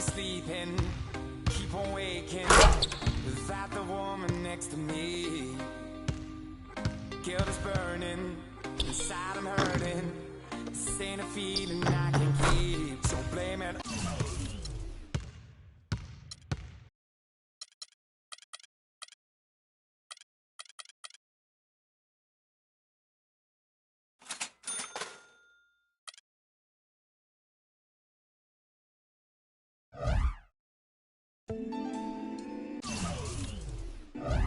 be sleeping, keep on waking without the woman next to me. Guilt is burning, inside I'm hurting. This ain't a feeling I can keep, so blame it.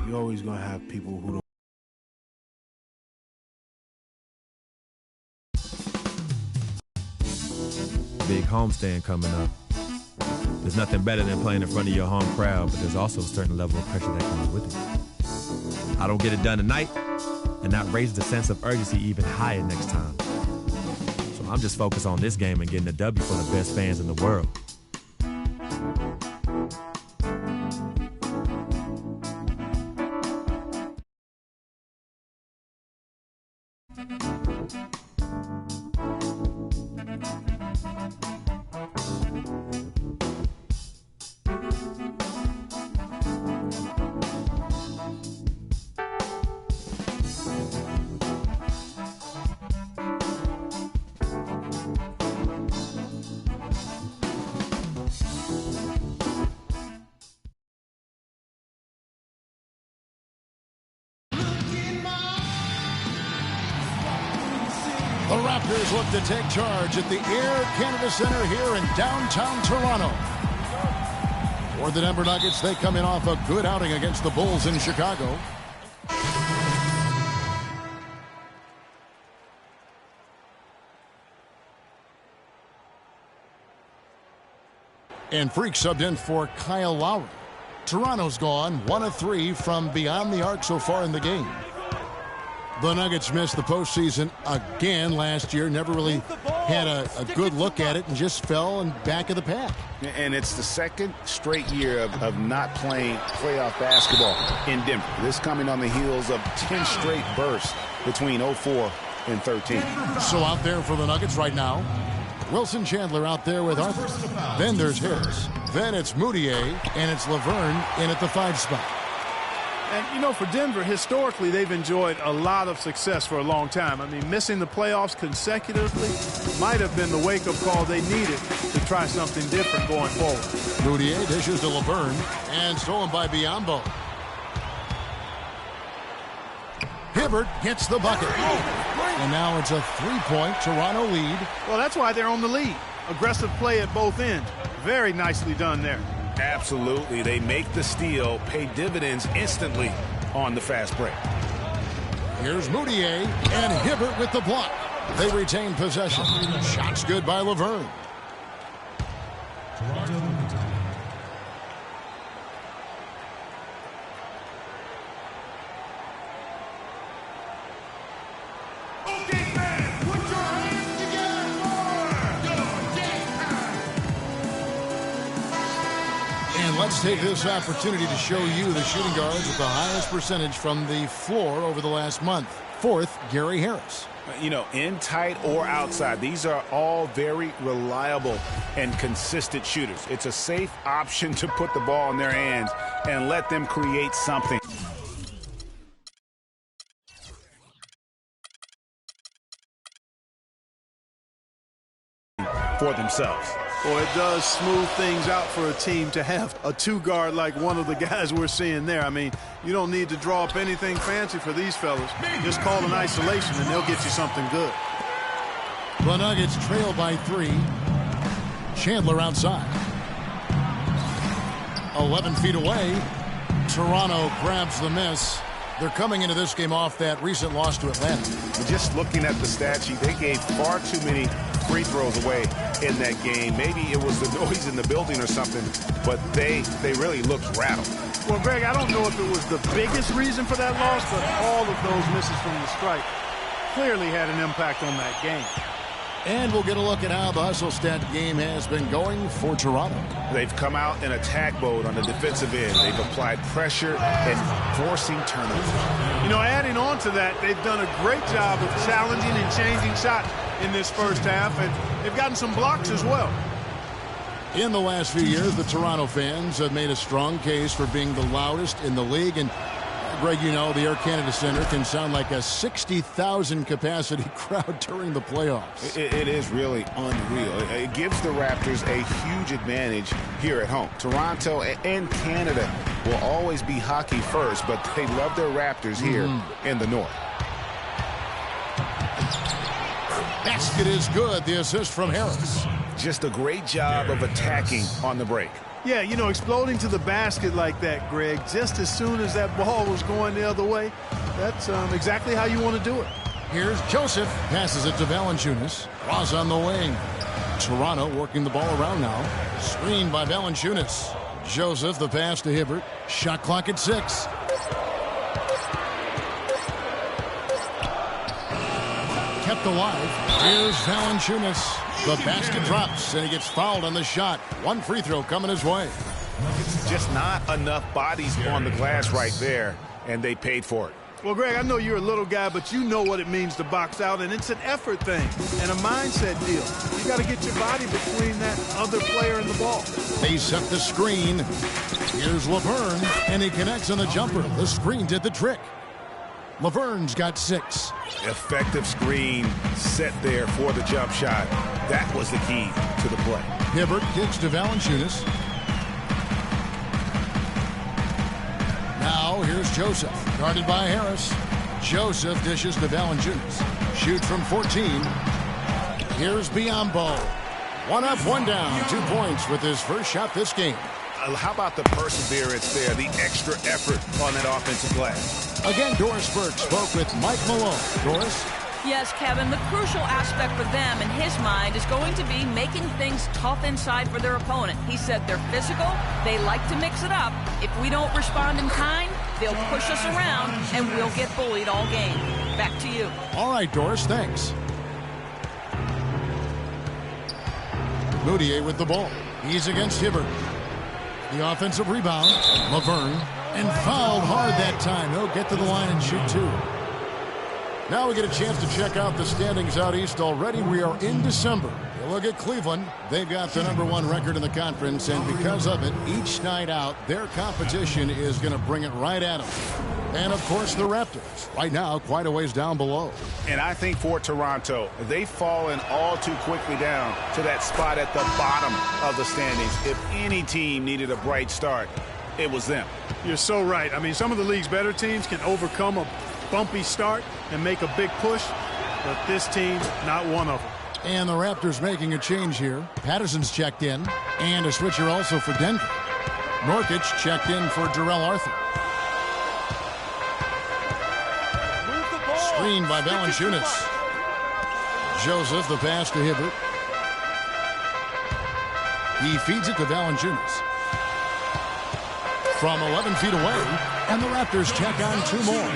You're always gonna have people who don't. Big homestand coming up. There's nothing better than playing in front of your home crowd, but there's also a certain level of pressure that comes with it. I don't get it done tonight, and that raises the sense of urgency even higher next time. So I'm just focused on this game and getting a W for the best fans in the world. The Raptors look to take charge at the Air Canada Center here in downtown Toronto. For the Denver Nuggets, they come in off a good outing against the Bulls in Chicago. And Freak subbed in for Kyle Lowry. Toronto's gone 1 of 3 from beyond the arc so far in the game. The Nuggets missed the postseason again last year. Never really had a good look at it and just fell in back of the pack. And it's the second straight year of not playing playoff basketball in Denver. This coming on the heels of 10 straight bursts between 04 and 13. So out there for the Nuggets right now, Wilson Chandler out there with Arthur. Then there's Harris. Then it's Moutier, and it's Laverne in at the 5 spot. And, you know, for Denver, historically, they've enjoyed a lot of success for a long time. I mean, missing the playoffs consecutively might have been the wake-up call they needed to try something different going forward. Moutier dishes to Laverne, and stolen by Biyombo. Hibbert gets the bucket. And now it's a 3-point Toronto lead. Well, that's why they're on the lead. Aggressive play at both ends. Very nicely done there. Absolutely. They make the steal, pay dividends instantly on the fast break. Here's Moutier and Hibbert with the block. They retain possession. Shots good by Laverne. Let's take this opportunity to show you the shooting guards with the highest percentage from the floor over the last month. Fourth, Gary Harris. You know, in tight or outside, these are all very reliable and consistent shooters. It's a safe option to put the ball in their hands and let them create something for themselves. Well, it does smooth things out for a team to have a 2-guard like one of the guys we're seeing there. I mean, you don't need to draw up anything fancy for these fellas. Just call an isolation and they'll get you something good. The Nuggets trail by 3. Chandler outside. 11 feet away. Toronto grabs the miss. They're coming into this game off that recent loss to Atlanta. Just looking at the stat sheet, they gave far too many free throws away in that game. Maybe it was the noise in the building or something, but they really looked rattled. Well, Greg, I don't know if it was the biggest reason for that loss, but all of those misses from the stripe clearly had an impact on that game. And we'll get a look at how the hustle stat game has been going for Toronto. They've come out in attack mode on the defensive end. They've applied pressure and forcing turnovers. You know, adding on to that, they've done a great job of challenging and changing shots in this first half, and they've gotten some blocks as well. In the last few years, the Toronto fans have made a strong case for being the loudest in the league. And, Greg, you know, the Air Canada Centre can sound like a 60,000 capacity crowd during the playoffs. It is really unreal. It gives the Raptors a huge advantage here at home. Toronto and Canada will always be hockey first, but they love their Raptors here in the North. Basket is good. The assist from Harris. Just a great job of attacking on the break. Yeah, you know, exploding to the basket like that, Greg, just as soon as that ball was going the other way, that's exactly how you want to do it. Here's Joseph. Passes it to Valanciunas. Ross on the wing. Toronto working the ball around now. Screened by Valanciunas. Joseph, the pass to Hibbert. Shot clock at 6. Kept alive. Here's Valanciunas. The basket drops, and he gets fouled on the shot. One free throw coming his way. Just not enough bodies on the glass right there, and they paid for it. Well, Greg, I know you're a little guy, but you know what it means to box out, and it's an effort thing and a mindset deal. You got to get your body between that other player and the ball. They set the screen. Here's Laverne, and he connects on the jumper. The screen did the trick. Laverne's got 6. Effective screen set there for the jump shot. That was the key to the play. Hibbert kicks to Valanciunas. Now here's Joseph, guarded by Harris. Joseph dishes to Valanciunas. Shoots from 14. Here's Biyombo. 1 up, 1 down. 2 points with his first shot this game. How about the perseverance there, the extra effort on that offensive glass? Again, Doris Burke spoke with Mike Malone. Doris? Yes, Kevin, the crucial aspect for them in his mind is going to be making things tough inside for their opponent. He said they're physical, they like to mix it up. If we don't respond in kind, they'll push us around and we'll get bullied all game. Back to you. All right, Doris, thanks. Moutier with the ball. He's against Hibbert. The offensive rebound, Laverne, and fouled hard that time. He'll get to the line and shoot 2. Now we get a chance to check out the standings out east already. We are in December. You look at Cleveland. They've got the #1 record in the conference, and because of it, each night out, their competition is going to bring it right at them. And, of course, the Raptors, right now, quite a ways down below. And I think for Toronto, they've fallen all too quickly down to that spot at the bottom of the standings. If any team needed a bright start, it was them. You're so right. I mean, some of the league's better teams can overcome a bumpy start and make a big push, but this team's not one of them. And the Raptors making a change here. Patterson's checked in, and a switcher also for Denver. Nurkic checked in for Jarrell Arthur. Screened by Valanciunas. Joseph, the pass to Hibbert. He feeds it to Valanciunas. From 11 feet away, and the Raptors tack on 2 more.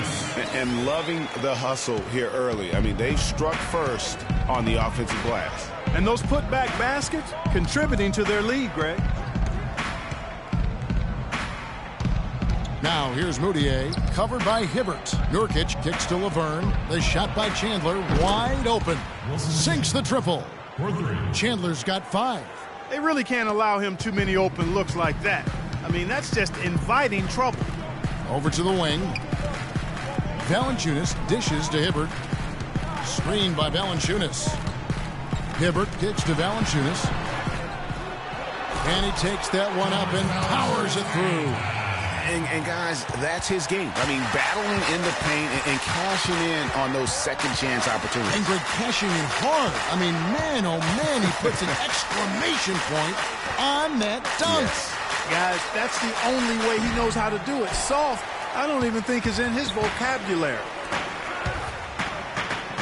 And loving the hustle here early. I mean, they struck first on the offensive glass. And those putback baskets contributing to their lead, Greg. Now here's Moutier, covered by Hibbert. Nurkic kicks to Laverne. The shot by Chandler, wide open. Sinks the triple. Chandler's got 5. They really can't allow him too many open looks like that. I mean, that's just inviting trouble. Over to the wing. Valanciunas dishes to Hibbert. Screened by Valanciunas. Hibbert kicks to Valanciunas. And he takes that one up and powers it through. And guys, that's his game. I mean, battling in the paint and cashing in on those second chance opportunities. And Greg, cashing in hard. I mean, man, oh man, he puts an exclamation point on that dunk. Yes. Guys, that's the only way he knows how to do it. Soft, I don't even think is in his vocabulary.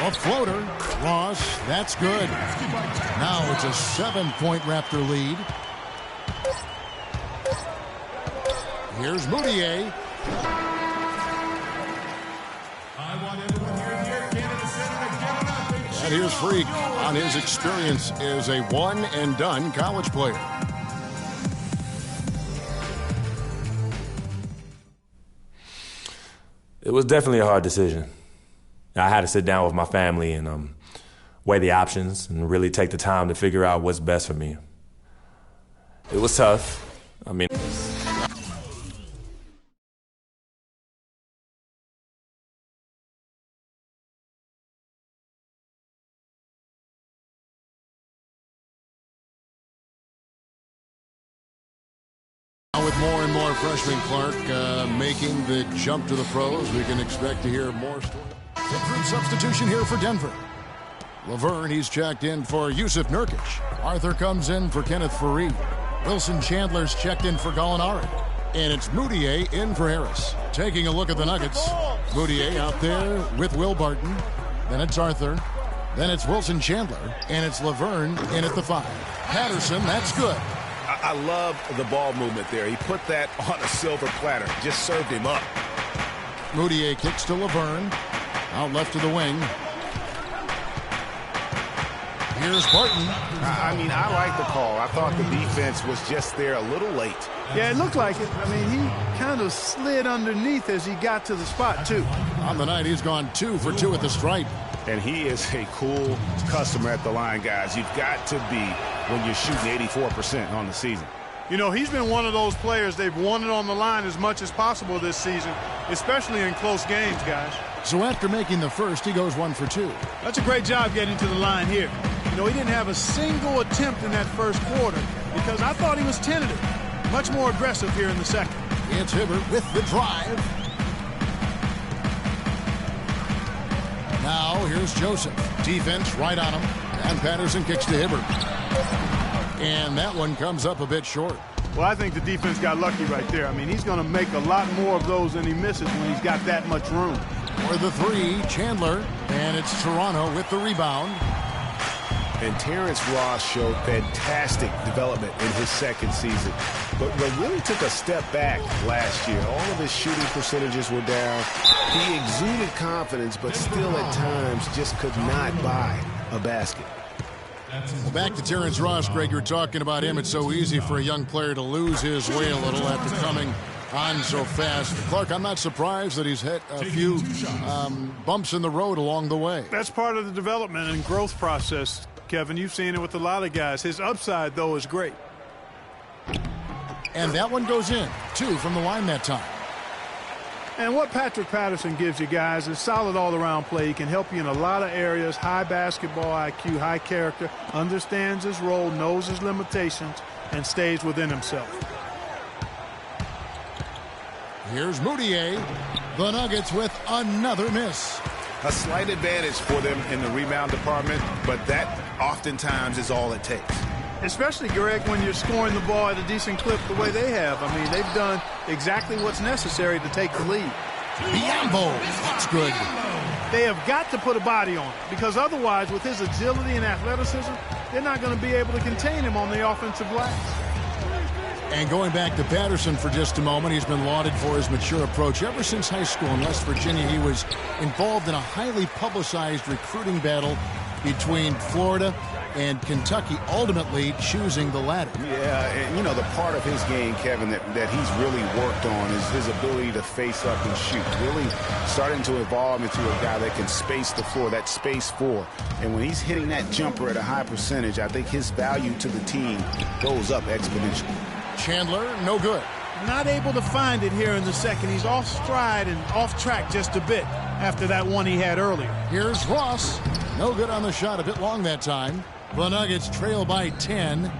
A floater. Ross, that's good. Now it's a 7-point Raptor lead. Here's Moutier. And here's Freak on his experience as a one-and-done college player. It was definitely a hard decision. I had to sit down with my family and weigh the options and really take the time to figure out what's best for me. It was tough. I mean, with more and more freshmen, Clark, making the jump to the pros, we can expect to hear more stories. The group substitution here for Denver. Laverne, he's checked in for Yusuf Nurkic. Arthur comes in for Kenneth Faried. Wilson Chandler's checked in for Gallinari. And it's Moutier in for Harris. Taking a look at the Nuggets. Moutier out there with Will Barton. Then it's Arthur. Then it's Wilson Chandler. And it's Laverne in at the 5. Patterson, that's good. I love the ball movement there. He put that on a silver platter. Just served him up. Moutier kicks to Laverne. Out left to the wing. Here's Barton. I mean, I like the call. I thought the defense was just there a little late. Yeah, it looked like it. I mean, he kind of slid underneath as he got to the spot, too. On the night, he's gone 2 for 2 at the stripe. And he is a cool customer at the line, guys. You've got to be when you're shooting 84% on the season. You know, he's been one of those players they've wanted on the line as much as possible this season, especially in close games, guys. So after making the first, he goes 1 for 2. That's a great job getting to the line here. You know, he didn't have a single attempt in that first quarter because I thought he was tentative. Much more aggressive here in the second. It's Hibbert with the drive. Now here's Joseph. Defense right on him. And Patterson kicks to Hibbert. And that one comes up a bit short. Well, I think the defense got lucky right there. I mean, he's going to make a lot more of those than he misses when he's got that much room. For the 3, Chandler. And it's Toronto with the rebound. And Terrence Ross showed fantastic development in his second season, but really took a step back last year. All of his shooting percentages were down. He exuded confidence, but still at times just could not buy a basket. Well, back to Terrence Ross, Greg. You're talking about him. It's so easy for a young player to lose his way a little after coming on so fast. Clark, I'm not surprised that he's hit a few bumps in the road along the way. That's part of the development and growth process, Kevin. You've seen it with a lot of guys. His upside, though, is great. And that one goes in. 2 from the line that time. And what Patrick Patterson gives you guys is solid all-around play. He can help you in a lot of areas. High basketball IQ, high character, understands his role, knows his limitations, and stays within himself. Here's Moutier. The Nuggets with another miss. A slight advantage for them in the rebound department, but that oftentimes is all it takes. Especially, Greg, when you're scoring the ball at a decent clip the way they have. I mean, they've done exactly what's necessary to take the lead. Biyombo, that's good. They have got to put a body on it, because otherwise, with his agility and athleticism, they're not going to be able to contain him on the offensive glass. And going back to Patterson for just a moment, he's been lauded for his mature approach. Ever since high school in West Virginia, he was involved in a highly publicized recruiting battle between Florida and Kentucky, ultimately choosing the latter. Yeah, and you know, the part of his game, Kevin, that he's really worked on is his ability to face up and shoot. Really starting to evolve into a guy that can space the floor, that space 4. And when he's hitting that jumper at a high percentage, I think his value to the team goes up exponentially. Chandler, no good. Not able to find it here in the second. He's off stride and off track just a bit after that one he had earlier. Here's Ross. No good on the shot, a bit long that time. The Nuggets trail by 10.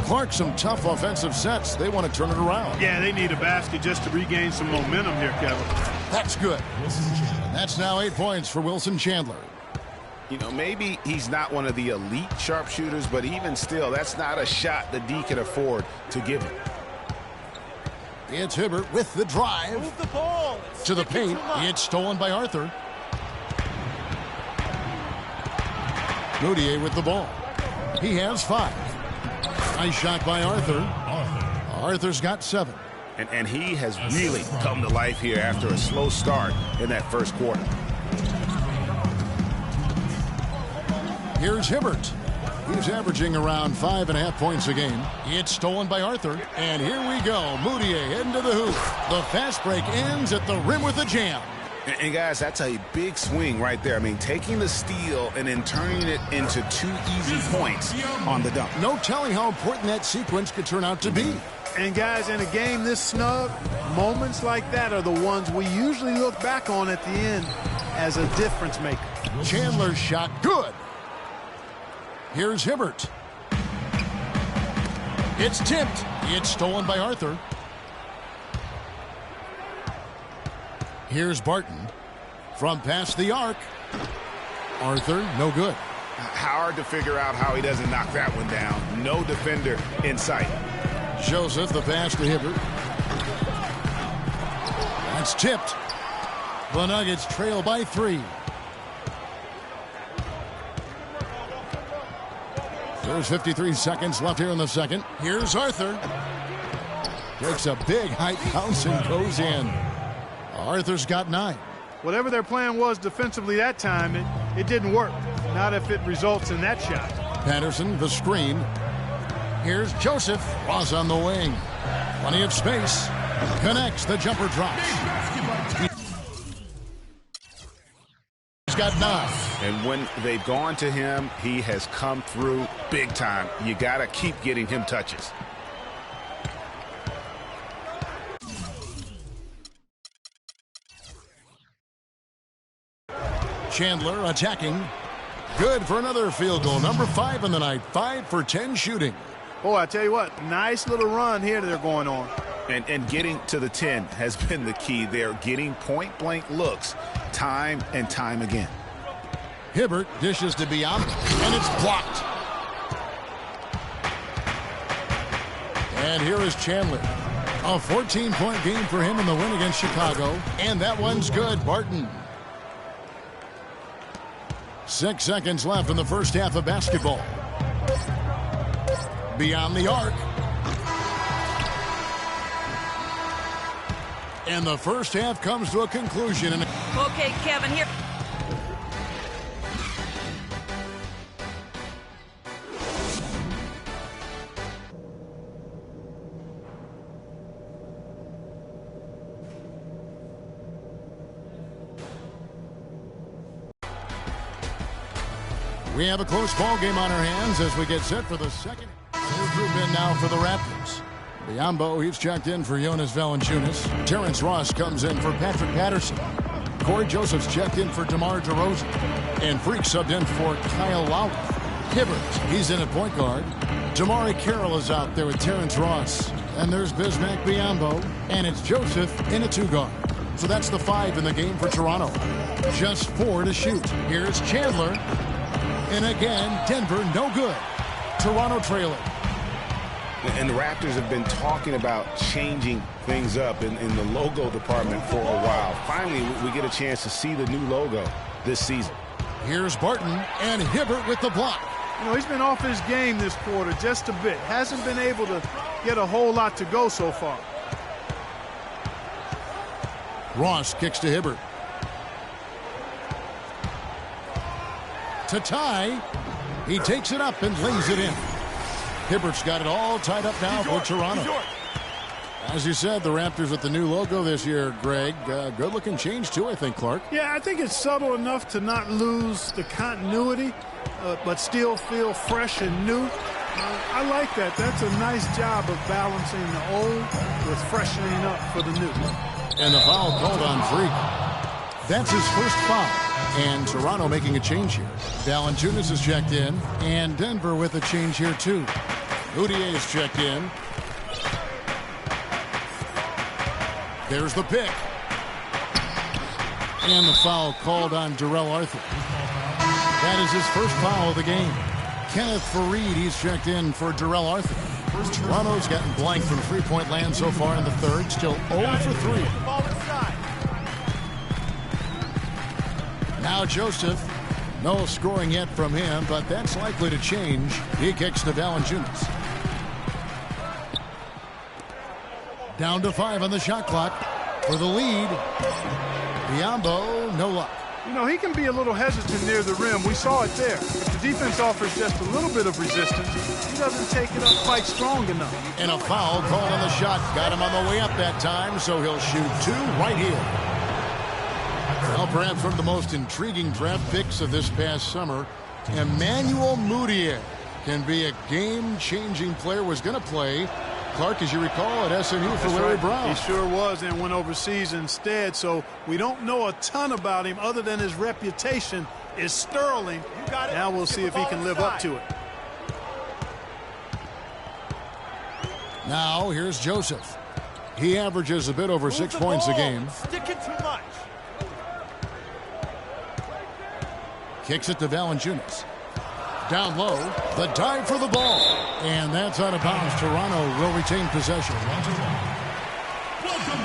Clark, some tough offensive sets. They want to turn it around. Yeah, they need a basket just to regain some momentum here, Kevin. That's good. And that's now 8 points for Wilson Chandler. You know, maybe he's not one of the elite sharpshooters, but even still, that's not a shot that D can afford to give him. It's Hibbert with the drive. Move the ball. To the paint. It's stolen by Arthur. Moutier with the ball. He has 5. Nice shot by Arthur. Arthur's got 7. And he has really come to life here after a slow start in that first quarter. Here's Hibbert. He's averaging around 5.5 points a game. It's stolen by Arthur. And here we go. Moutier into the hoop. The fast break ends at the rim with a jam. And guys, that's a big swing right there. I mean, taking the steal and then turning it into 2 easy points on the dunk. No telling how important that sequence could turn out to be. And guys, in a game this snug, moments like that are the ones we usually look back on at the end as a difference maker. Chandler's shot, good. Here's Hibbert. It's tipped. It's stolen by Arthur. Here's Barton from past the arc. Arthur, no good. Hard to figure out how he doesn't knock that one down. No defender in sight. Joseph, the pass to Hibbert. That's tipped. The Nuggets trail by 3. There's 53 seconds left here in the second. Here's Arthur. Takes a big height bounce and goes in. Arthur's got 9. Whatever their plan was defensively that time, it didn't work. Not if it results in that shot. Patterson, the screen. Here's Joseph. Ross on the wing. Plenty of space. Connects. The jumper drops. He's got 9. And when they've gone to him, he has come through big time. You got to keep getting him touches. Chandler attacking. Good for another field goal. Number 5 in the night. 5 for 10 shooting. Boy, I tell you what, nice little run here they're going on. And getting to the 10 has been the key. They're getting point-blank looks time and time again. Hibbert dishes to Biamba, and it's blocked. And here is Chandler. A 14-point game for him in the win against Chicago. And that one's good. Barton. 6 seconds left in the first half of basketball. Beyond the arc. And the first half comes to a conclusion. Okay, Kevin, here. We have a close ball game on our hands as we get set for the second. New group in now for the Raptors. Biombo, he's checked in for Jonas Valanciunas. Terrence Ross comes in for Patrick Patterson. Corey Joseph's checked in for DeMar DeRozan. And Freak subbed in for Kyle Lowry. Hibbert, he's in at point guard. Damari Carroll is out there with Terrence Ross. And there's Bismack Biyombo. And it's Joseph in a 2-guard. So that's the 5 in the game for Toronto. Just 4 to shoot. Here's Chandler. And again, Denver no good. Toronto trailing. And the Raptors have been talking about changing things up in the logo department for a while. Finally, we get a chance to see the new logo this season. Here's Barton and Hibbert with the block. You know, he's been off his game this quarter just a bit. Hasn't been able to get a whole lot to go so far. Ross kicks to Hibbert. To tie, he takes it up and lays it in. Hibbert's got it all tied up now for Toronto. As you said, the Raptors with the new logo this year, Greg. Good-looking change, too, I think, Clark. Yeah, I think it's subtle enough to not lose the continuity, but still feel fresh and new. I like that. That's a nice job of balancing the old with freshening up for the new. And the foul called on Freak. That's his first foul. And Toronto making a change here. Valanciunas is checked in. And Denver with a change here, too. Udier is checked in. There's the pick. And the foul called on Darrell Arthur. That is his first foul of the game. Kenneth Faried, he's checked in for Darrell Arthur. Toronto's gotten blank from three-point land so far in the third. Still 0 for 3. Now Joseph. No scoring yet from him, but that's likely to change. He kicks to Valanciunas. Down to 5 on the shot clock for the lead. Biyombo, no luck. You know, he can be a little hesitant near the rim. We saw it there. If the defense offers just a little bit of resistance, he doesn't take it up quite strong enough. And a foul called on the shot. Got him on the way up that time, so he'll shoot 2 right here. Well, perhaps one of the most intriguing draft picks of this past summer, Emmanuel Mudiay, can be a game-changing player. Was going to play, Clark, as you recall, at SMU for Larry Brown. He sure was, and went overseas instead. So we don't know a ton about him other than his reputation is sterling. Now we'll see if he can live up to it. Now here's Joseph. He averages a bit over 6 points a game. Sticking too much. Kicks it to Valanciunas. Down low, the dive for the ball. And that's out of bounds. Toronto will retain possession. Welcome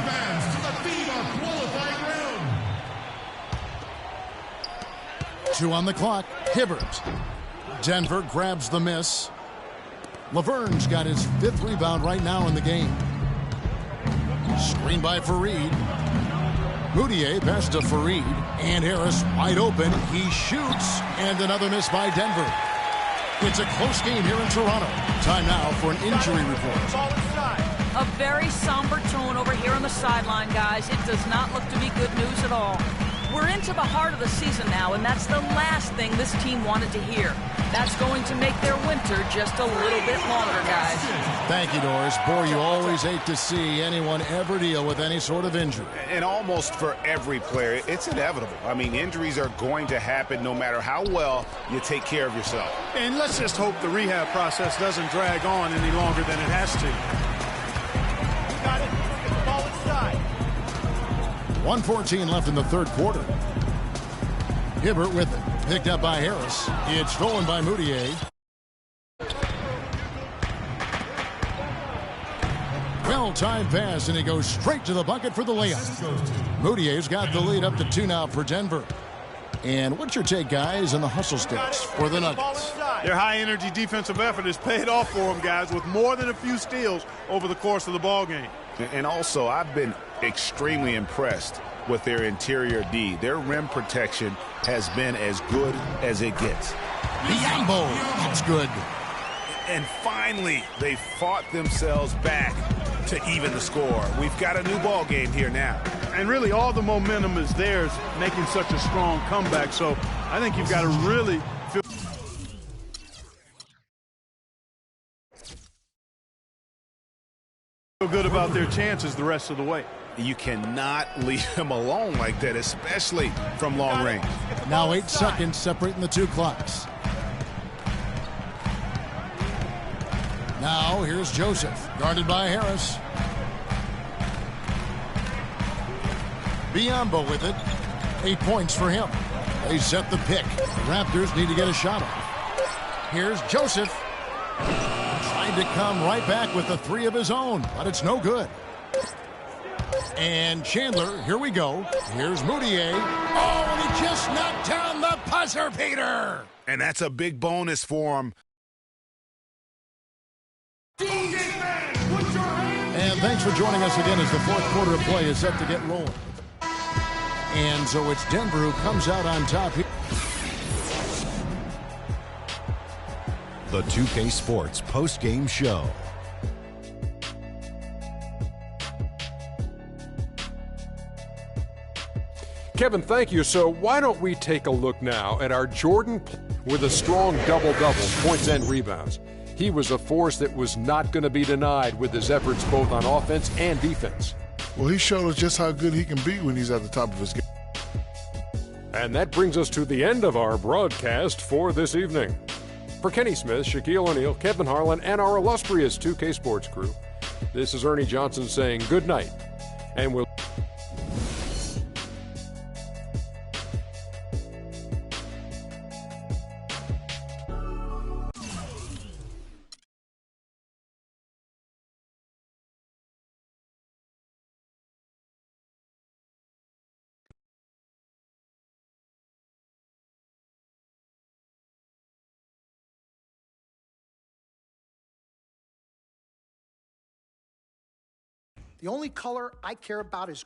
fans to the FIBA qualifying round. 2 on the clock. Hibbert. Denver grabs the miss. Laverne's got his 5th rebound right now in the game. Screen by Fareed. Mudiay pass to Fareed. And Harris wide open. He shoots. And another miss by Denver. It's a close game here in Toronto. Time now for an injury report. A very somber tone over here on the sideline, guys. It does not look to be good news at all. We're into the heart of the season now, and that's the last thing this team wanted to hear. That's going to make their winter just a little bit longer, guys. Thank you, Doris. Boy, you always hate to see anyone ever deal with any sort of injury. And almost for every player, it's inevitable. I mean, injuries are going to happen no matter how well you take care of yourself. And let's just hope the rehab process doesn't drag on any longer than it has to. You got it. Get the ball inside. 1:14 left in the third quarter. Hibbert with it. Picked up by Harris. It's stolen by Mudiay. Well-timed pass, and he goes straight to the bucket for the layup. Mudiay's got the lead up to 2 now for Denver. And what's your take, guys, on the hustle sticks for the Nuggets? Their high-energy defensive effort has paid off for them, guys, with more than a few steals over the course of the ballgame. And also, I've been extremely impressed with their interior D. Their rim protection has been as good as it gets. Biyombo, that's good. And finally, they fought themselves back to even the score. We've got a new ball game here now. And really, all the momentum is theirs, making such a strong comeback. So I think you've got to really feel good about their chances the rest of the way. You cannot leave him alone like that, especially from long range. Now 8 seconds separating the 2 clocks. Now here's Joseph, guarded by Harris. Biyombo with it. 8 points for him. They set the pick. The Raptors need to get a shot off. Here's Joseph. Trying to come right back with a 3 of his own, but it's no good. And Chandler, here we go. Here's Mudiay. Oh, and he just knocked down the buzzer beater. And that's a big bonus for him. And thanks for joining us again as the fourth quarter of play is set to get rolling. And so it's Denver who comes out on top here. The 2K Sports post-game show. Kevin, thank you. So why don't we take a look now at our Jordan with a strong double-double, points and rebounds. He was a force that was not going to be denied with his efforts both on offense and defense. Well, he showed us just how good he can be when he's at the top of his game. And that brings us to the end of our broadcast for this evening. For Kenny Smith, Shaquille O'Neal, Kevin Harlan, and our illustrious 2K Sports crew, this is Ernie Johnson saying good night, and we'll The only color I care about is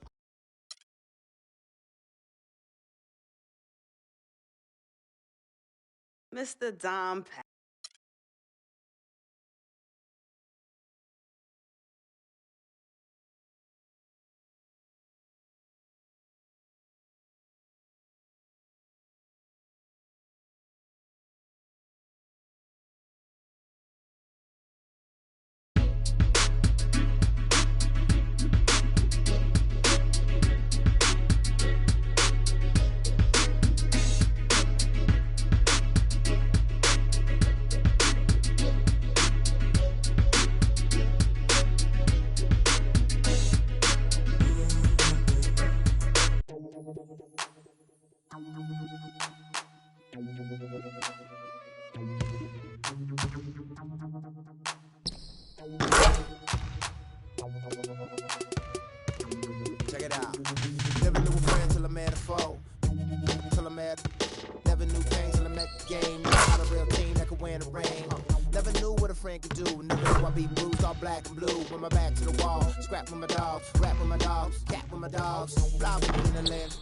Mr. Dom in the rain. Never knew what a friend could do. Never knew I'd be bruised all black and blue. With my back to the wall, scrap with my dogs, rap with my dogs, cat with my dogs, fly with me in the land.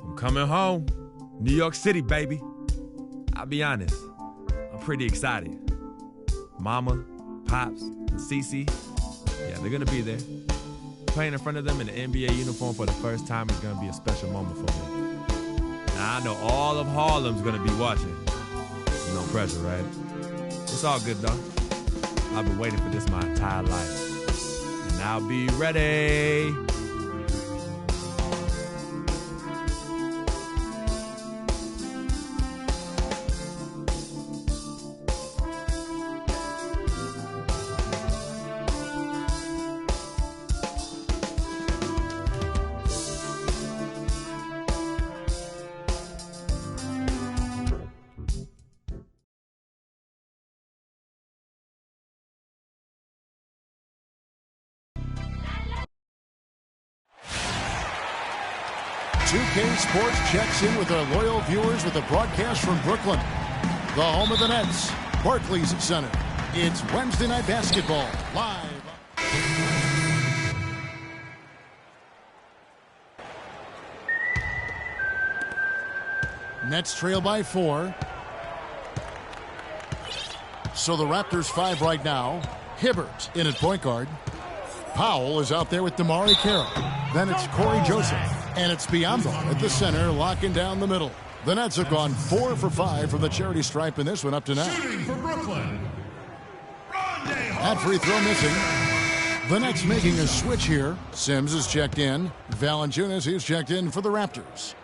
I'm coming home. New York City, baby. I'll be honest, I'm pretty excited. Mama, Pops, and Cece, yeah, they're gonna be there. Playing in front of them in an NBA uniform for the first time is gonna be a special moment for me. Now, I know all of Harlem's gonna be watching. No pressure, right? It's all good, though. I've been waiting for this my entire life. And I'll be ready. Sports checks in with our loyal viewers with a broadcast from Brooklyn, the home of the Nets, Barclays Center. It's Wednesday Night Basketball, live. Nets trail by 4. So the Raptors 5 right now. Hibbert in at point guard. Powell is out there with DeMarre Carroll. Then it's Corey Joseph. And it's Biyombo at the center, locking down the middle. The Nets have gone 4 for 5 from the charity stripe in this one up to now. Shooting for Brooklyn, That free throw missing. The Nets making a switch here. Sims is checked in. Valanciunas is checked in for the Raptors.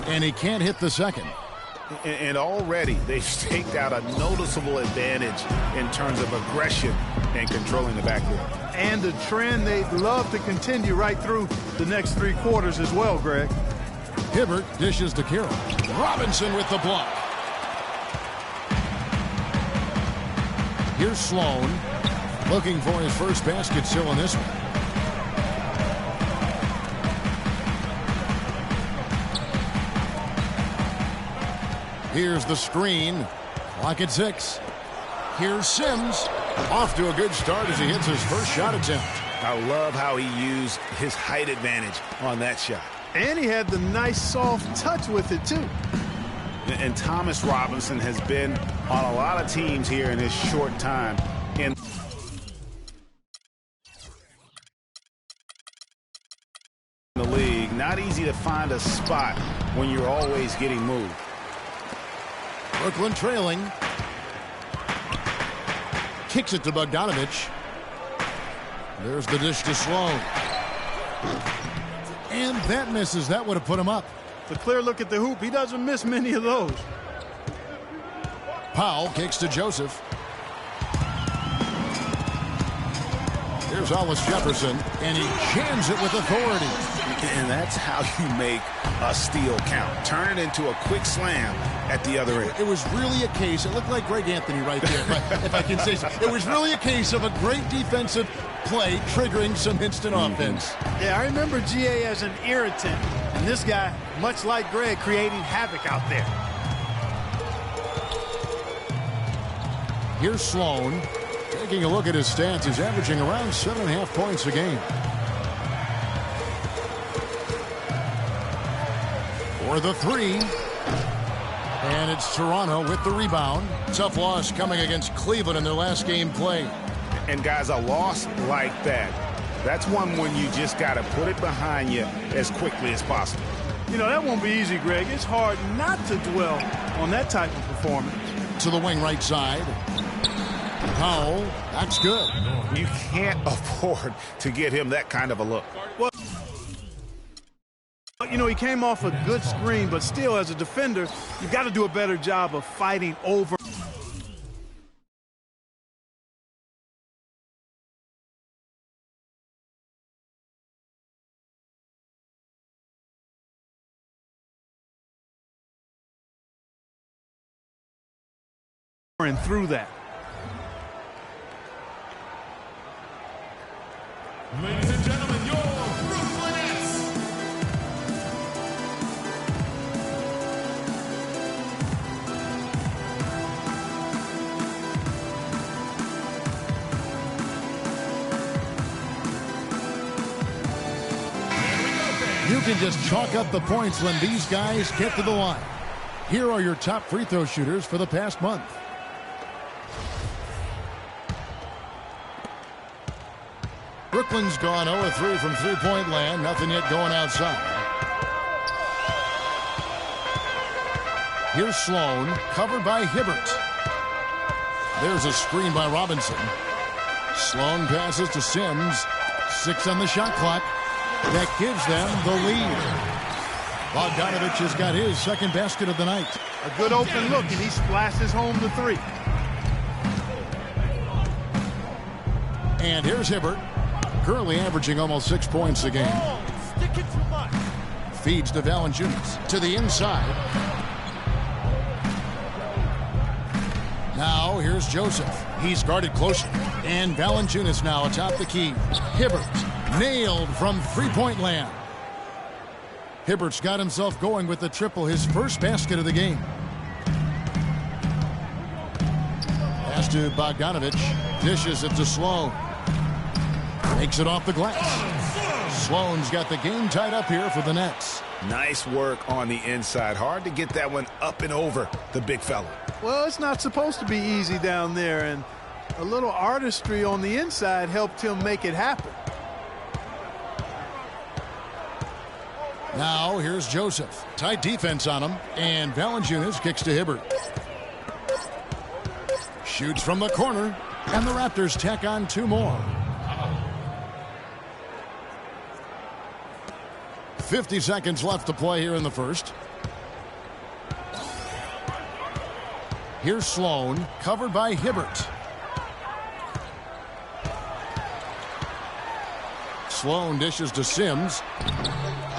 And he can't hit the second. And already they've staked out a noticeable advantage in terms of aggression and controlling the backcourt. And the trend they'd love to continue right through the next 3 quarters as well, Greg. Hibbert dishes to Carroll. Robinson with the block. Here's Sloan looking for his first basket still in this one. Here's the screen. Clock at 6. Here's Sims. Off to a good start as he hits his first shot attempt. I love how he used his height advantage on that shot. And he had the nice soft touch with it, too. And Thomas Robinson has been on a lot of teams here in his short time. In the league, not easy to find a spot when you're always getting moved. Brooklyn trailing. Kicks it to Bogdanovich. There's the dish to Sloan. And that misses. That would have put him up. It's a clear look at the hoop. He doesn't miss many of those. Powell kicks to Joseph. Here's Hollis Jefferson, and he jams it with authority. And that's how you make a steal count. Turn it into a quick slam at the other end. It was really a case, it looked like Greg Anthony right there, if I can say so. It was really a case of a great defensive play triggering some instant offense. Yeah, I remember GA as an irritant, and this guy, much like Greg, creating havoc out there. Here's Sloan. Taking a look at his stats, he's averaging around 7.5 points a game. For the 3. And it's Toronto with the rebound. Tough loss coming against Cleveland in their last game played. And guys, a loss like that, that's one when you just got to put it behind you as quickly as possible. You know, that won't be easy, Greg. It's hard not to dwell on that type of performance. To the wing right side. Powell, that's good. You can't afford to get him that kind of a look. Well, you know, he came off a good screen, but still, as a defender, you've got to do a better job of fighting over. And through that. Ladies and gentlemen, your Brooklyn Nets. You can just chalk up the points when these guys get to the line. Here are your top free throw shooters for the past month. Brooklyn's gone 0-3 from three-point land. Nothing yet going outside. Here's Sloan, covered by Hibbert. There's a screen by Robinson. Sloan passes to Sims. 6 on the shot clock. That gives them the lead. Bogdanovich has got his second basket of the night. A good open look, and he splashes home the 3. And here's Hibbert. Currently averaging almost 6 points a game. Feeds to Valanciunas to the inside. Now here's Joseph. He's guarded closely. And Valanciunas now atop the key. Hibbert nailed from three-point land. Hibbert's got himself going with the triple, his first basket of the game. Pass to Bogdanovich. Dishes it to Sloan. Makes it off the glass. Sloan's got the game tied up here for the Nets. Nice work on the inside. Hard to get that one up and over the big fella. Well, it's not supposed to be easy down there, and a little artistry on the inside helped him make it happen. Now here's Joseph. Tight defense on him, and Valanciunas kicks to Hibbert. Shoots from the corner, and the Raptors tack on 2 more. 50 seconds left to play here in the first. Here's Sloan, covered by Hibbert. Sloan dishes to Sims.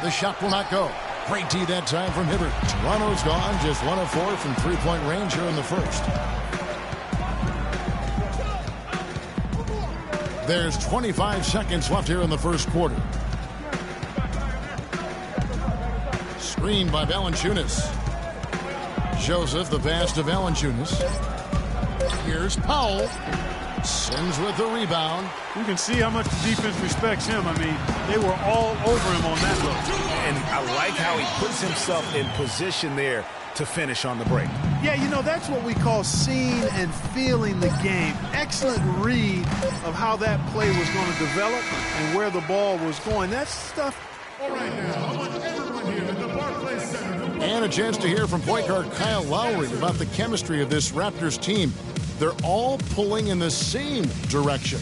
The shot will not go. Great D that time from Hibbert. Toronto's gone just 1 of 4 from three-point range here in the first. There's 25 seconds left here in the first quarter. Screen by Valanciunas. Joseph, the pass to Valanciunas. Here's Powell. Sims with the rebound. You can see how much the defense respects him. I mean, they were all over him on that look. And I like how he puts himself in position there to finish on the break. Yeah, you know, that's what we call seeing and feeling the game. Excellent read of how that play was going to develop and where the ball was going. That's stuff. All right, now, I want everyone here at the Barclays Center. And a chance to hear from point guard Kyle Lowry about the chemistry of this Raptors team. They're all pulling in the same direction.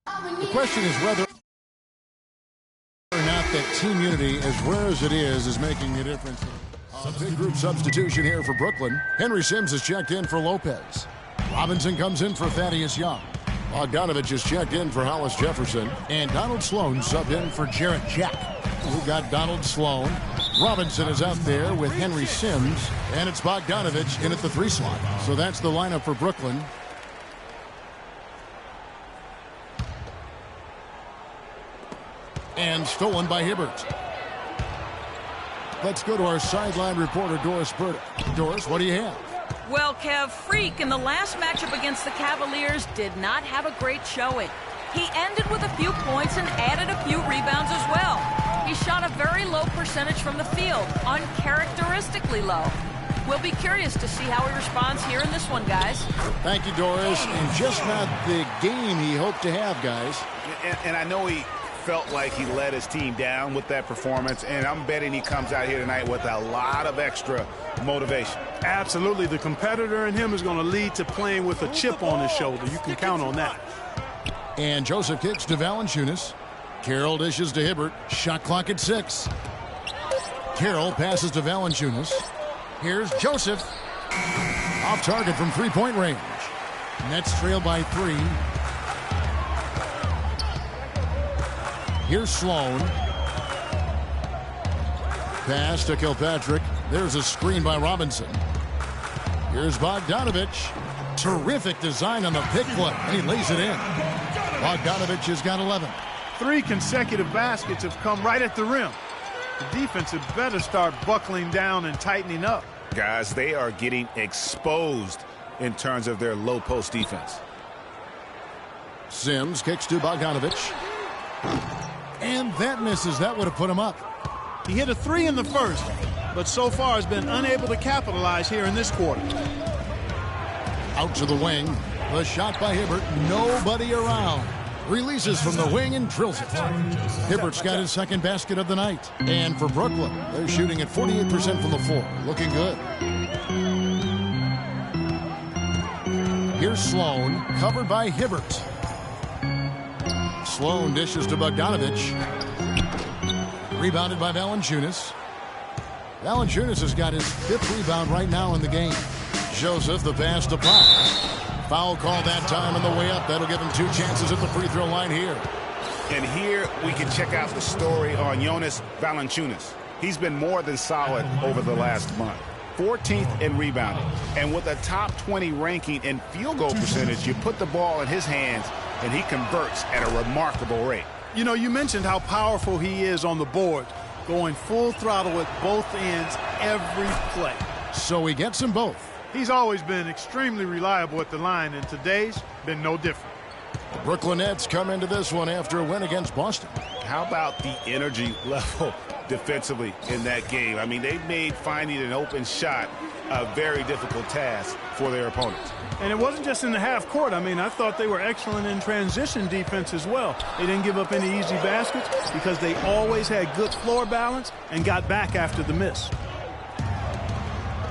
The question is whether or not that team unity, as rare as it is making a difference. A big group substitution here for Brooklyn. Henry Sims has checked in for Lopez. Robinson comes in for Thaddeus Young. Bogdanovich is checked in for Hollis Jefferson. And Donald Sloan subbed in for Jarrett Jack. We've got Donald Sloan. Robinson is out there with Henry Sims. And it's Bogdanovich in at the 3 slot. So that's the lineup for Brooklyn. And stolen by Hibbert. Let's go to our sideline reporter, Doris Burdick. Doris, what do you have? Well, Kev, Freak in the last matchup against the Cavaliers did not have a great showing. He ended with a few points and added a few rebounds as well. He shot a very low percentage from the field, uncharacteristically low. We'll be curious to see how he responds here in this one, guys. Thank you, Doris. And just not the game he hoped to have, guys. And I know he felt like he let his team down with that performance, and I'm betting he comes out here tonight with a lot of extra motivation. Absolutely. The competitor in him is going to lead to playing with a chip on his shoulder. You can count on that. And Joseph kicks to Valanciunas. Carroll dishes to Hibbert. Shot clock at 6. Carroll passes to Valanciunas. Here's Joseph. Off target from three-point range. Nets trail by 3. Here's Sloan. Pass to Kilpatrick. There's a screen by Robinson. Here's Bogdanovich. Terrific design on the pick play, and he lays it in. Bogdanovich has got 11. 3 consecutive baskets have come right at the rim. The defense had better start buckling down and tightening up. Guys, they are getting exposed in terms of their low post defense. Sims kicks to Bogdanovich. And that misses. That would have put him up. He hit a 3 in the first, but so far has been unable to capitalize here in this quarter. Out to the wing. The shot by Hibbert. Nobody around. Releases from the wing and drills it. Hibbert's got his second basket of the night. And for Brooklyn, they're shooting at 48% from the floor. Looking good. Here's Sloan, covered by Hibbert. Sloan dishes to Bogdanovich. Rebounded by Valanciunas. Valanciunas has got his 5th rebound right now in the game. Joseph, the pass to Pop. Foul call that time on the way up. That'll give him 2 chances at the free throw line here. And here we can check out the story on Jonas Valanciunas. He's been more than solid over the last month. 14th in rebounding. And with a top 20 ranking in field goal percentage, you put the ball in his hands and he converts at a remarkable rate. You know, you mentioned how powerful he is on the board, going full throttle at both ends every play. So he gets them both. He's always been extremely reliable at the line, and today's been no different. The Brooklyn Nets come into this one after a win against Boston. How about the energy level defensively in that game? I mean, they've made finding an open shot a very difficult task for their opponents. And it wasn't just in the half court. I mean, I thought they were excellent in transition defense as well. They didn't give up any easy baskets because they always had good floor balance and got back after the miss.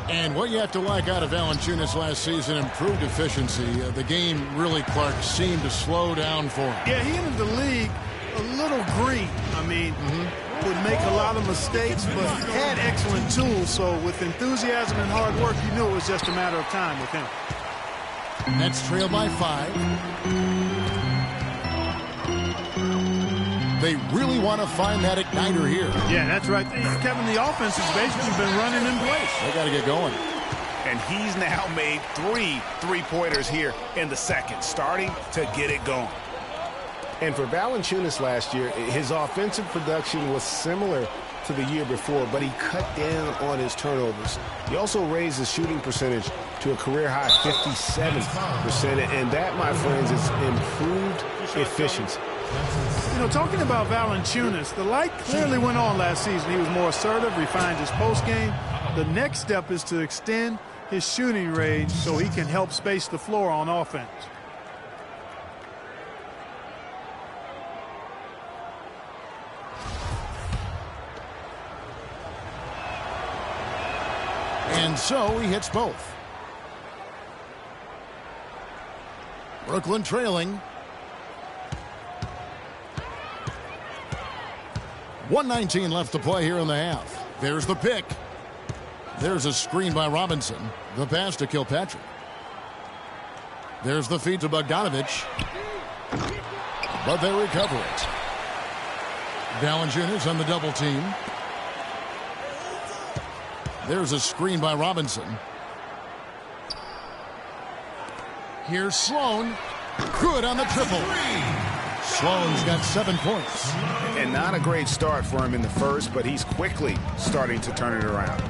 And what you have to like out of Valanciunas last season, improved efficiency. The game really, Clark, seemed to slow down for him. Yeah, he entered the league a little green. I mean, would make a lot of mistakes, but had excellent tools. So with enthusiasm and hard work, you knew it was just a matter of time with him. Nets trail by 5. They really want to find that igniter here. Yeah, that's right. Kevin, the offense has basically been running in place. They got to get going. And he's now made 3 3-pointers here in the second, starting to get it going. And for Valanciunas last year, his offensive production was similar to the year before, but he cut down on his turnovers. He also raised his shooting percentage to a career-high 57%, and that, my friends, is improved efficiency. You know, talking about Valanciunas, the light clearly went on last season. He was more assertive, refined his postgame. The next step is to extend his shooting range so he can help space the floor on offense. And so he hits both. Brooklyn trailing. 1:19 left to play here in the half. There's the pick. There's a screen by Robinson. The pass to Kilpatrick. There's the feed to Bogdanovich. But they recover it. Valanciunas on the double team. There's a screen by Robinson. Here's Sloan. Good on the triple. Sloan's got 7 points. And not a great start for him in the first, but he's quickly starting to turn it around.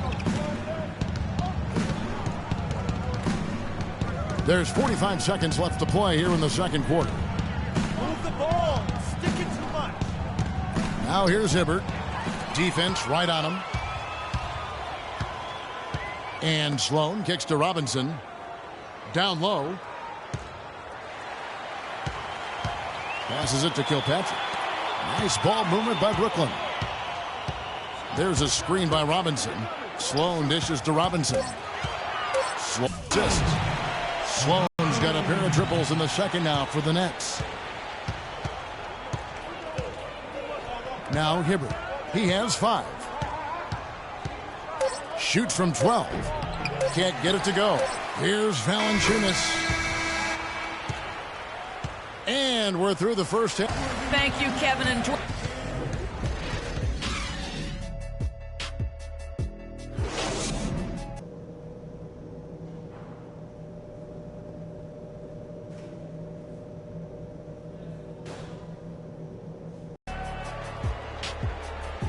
There's 45 seconds left to play here in the second quarter. Move the ball. Stick it too much. Now here's Hibbert. Defense right on him. And Sloan kicks to Robinson. Down low. Passes it to Kilpatrick. Nice ball movement by Brooklyn. There's a screen by Robinson. Sloan dishes to Robinson. Sloan's got a pair of triples in the second now for the Nets. Now Hibbert. He has 5. Shoots from 12. Can't get it to go. Here's Valanciunas. And we're through the first half. Thank you, Kevin and Jordan.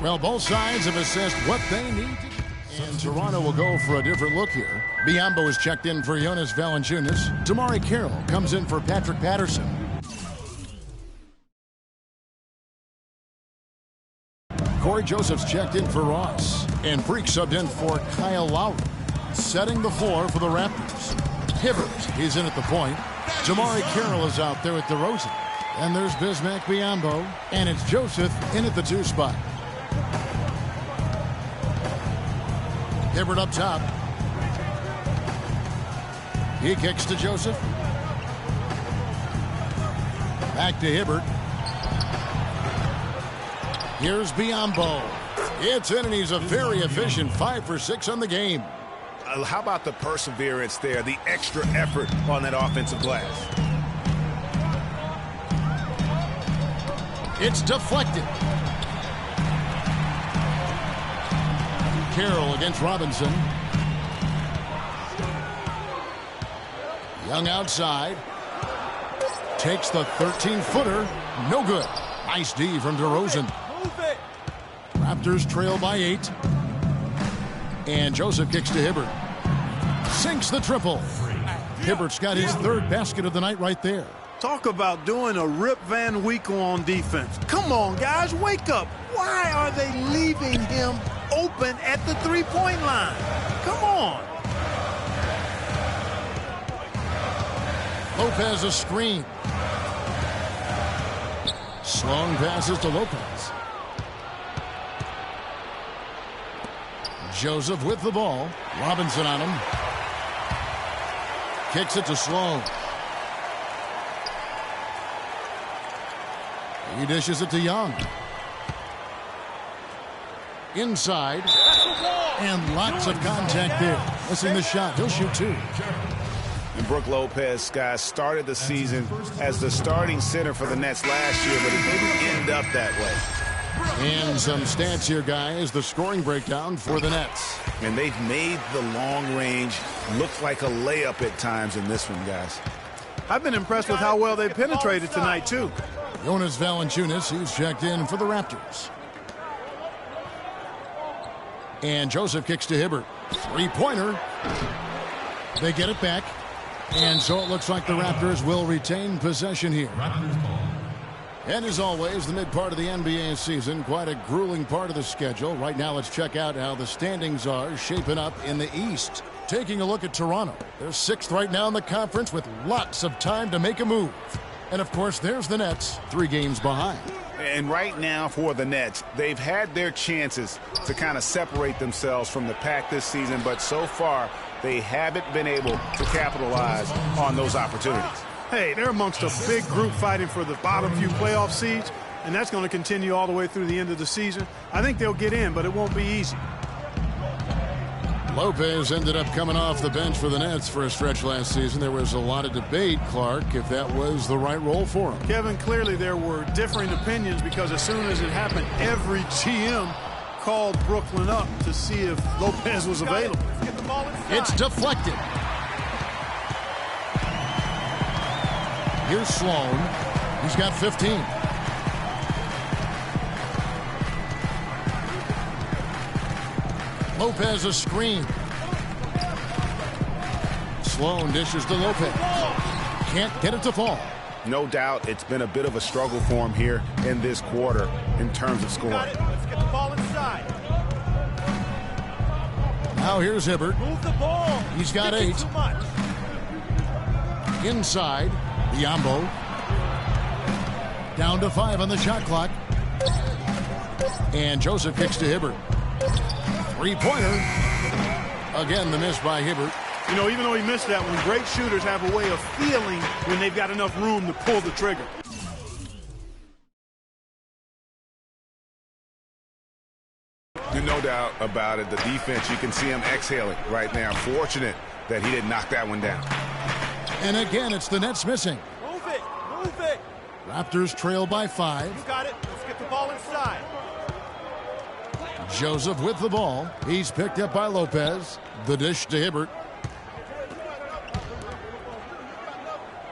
Well, both sides have assessed what they need to do. And Toronto will go for a different look here. Biyombo is checked in for Jonas Valanciunas. Damari Carroll comes in for Patrick Patterson. Corey Joseph's checked in for Ross. And Freak subbed in for Kyle Lowry. Setting the floor for the Raptors. Hibbert is in at the point. Damari Carroll is out there with DeRozan. And there's Bismack Biyombo. And it's Joseph in at the 2 spot. Hibbert up top. He kicks to Joseph. Back to Hibbert. Here's Biyombo. It's in, and he's a very efficient 5 for 6 on the game. How about the perseverance there, the extra effort on that offensive glass? It's deflected. Carroll against Robinson. Young outside. Takes the 13-footer. No good. Nice D from DeRozan. Raptors trail by 8. And Joseph kicks to Hibbert. Sinks the triple. Hibbert's got his 3rd basket of the night right there. Talk about doing a Rip Van Winkle on defense. Come on, guys, wake up. Why are they leaving him open at the 3-point line? Come on. Lopez a screen. Sloan passes to Lopez. Joseph with the ball. Robinson on him. Kicks it to Sloan. He dishes it to Young. Inside. And lots of contact there. Missing the shot. He'll shoot 2. And Brook Lopez, guys, started the season as the starting center for the Nets last year, but it didn't end up that way. And some stats here, guys. The scoring breakdown for the Nets. And they've made the long range look like a layup at times in this one, guys. I've been impressed with how well they penetrated tonight, too. Jonas Valanciunas, he's checked in for the Raptors. And Joseph kicks to Hibbert. 3-pointer. They get it back. And so it looks like the Raptors will retain possession here. And as always, the mid part of the NBA season, quite a grueling part of the schedule. Right now, let's check out how the standings are shaping up in the East. Taking a look at Toronto. They're 6th right now in the conference with lots of time to make a move. And, of course, there's the Nets, 3 games behind. And right now for the Nets, they've had their chances to kind of separate themselves from the pack this season, but so far they haven't been able to capitalize on those opportunities. Hey, they're amongst a big group fighting for the bottom few playoff seeds, and that's going to continue all the way through the end of the season. I think they'll get in, but it won't be easy. Lopez ended up coming off the bench for the Nets for a stretch last season. There was a lot of debate, Clark, if that was the right role for him. Kevin, clearly there were differing opinions because as soon as it happened, every GM called Brooklyn up to see if Lopez was available. It's deflected. Here's Sloan. He's got 15. Lopez a screen. Sloan dishes to Lopez. Can't get it to fall. No doubt it's been a bit of a struggle for him here in this quarter in terms of scoring. Let's get the ball inside. Now here's Hibbert. Move the ball. He's got 8. Too much. Inside, Biyombo. Down to 5 on the shot clock. And Joseph kicks to Hibbert. Three-pointer. Again, the miss by Hibbert. You know, even though he missed that one, great shooters have a way of feeling when they've got enough room to pull the trigger. There's no doubt about it. The defense, you can see him exhaling right now. Fortunate that he didn't knock that one down. And again, it's the Nets missing. Move it. Move it. Raptors trail by 5. You got it. Let's get the ball inside. Joseph with the ball. He's picked up by Lopez. The dish to Hibbert.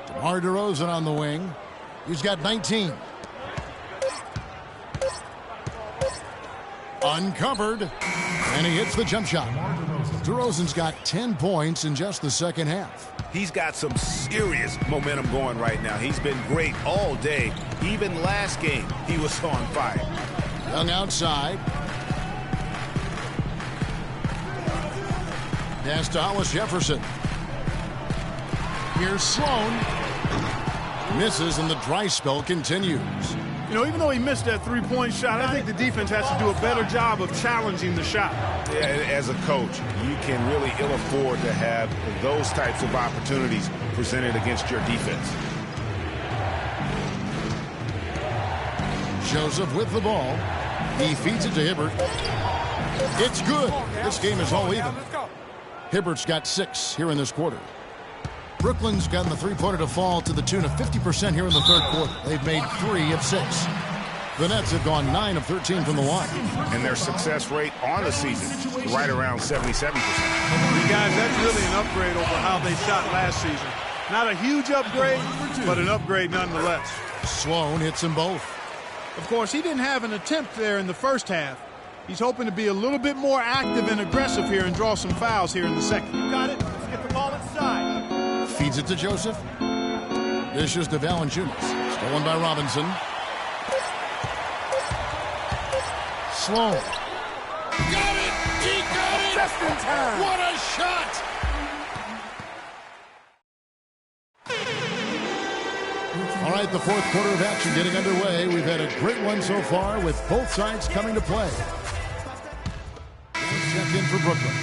DeMar DeRozan on the wing. He's got 19. Uncovered. And he hits the jump shot. DeRozan's got 10 points in just the second half. He's got some serious momentum going right now. He's been great all day. Even last game, he was on fire. Young outside. Pass to Hollis Jefferson. Here's Sloan. Misses, and the dry spell continues. You know, even though he missed that three-point shot, I think the defense has to do a better job of challenging the shot. Yeah, as a coach, you can really ill afford to have those types of opportunities presented against your defense. Joseph with the ball. He feeds it to Hibbert. It's good. This game is all even. Hibbert's got 6 here in this quarter. Brooklyn's gotten the three-pointer to fall to the tune of 50% here in the third quarter. They've made 3 of 6. The Nets have gone 9 of 13 from the line. And their success rate on the season, right around 77%. Guys, that's really an upgrade over how they shot last season. Not a huge upgrade, but an upgrade nonetheless. Sloan hits them both. Of course, he didn't have an attempt there in the first half. He's hoping to be a little bit more active and aggressive here and draw some fouls here in the second. You got it. Let's get the ball inside. Feeds it to Joseph. Dishes to Valanciunas. Stolen by Robinson. Sloan. Got it! He got it! Just in time. What a shot! All right, the fourth quarter of action getting underway. We've had a great one so far with both sides coming to play. Check in for Brooklyn.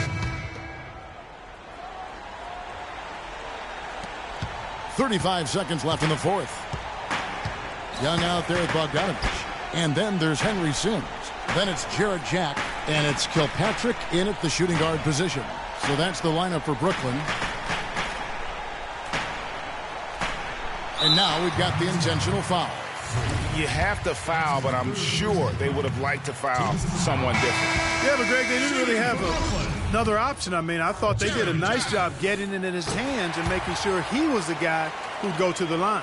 .35 seconds left in the fourth. Young out there with Bogdanovich. And then there's Henry Sims. Then it's Jarrett Jack. And it's Kilpatrick in at the shooting guard position. So that's the lineup for Brooklyn. And now we've got the intentional foul. You have to foul, but I'm sure they would have liked to foul someone different. Yeah, but Greg, they didn't really have another option. I mean, I thought they did a nice job getting it in his hands and making sure he was the guy who'd go to the line.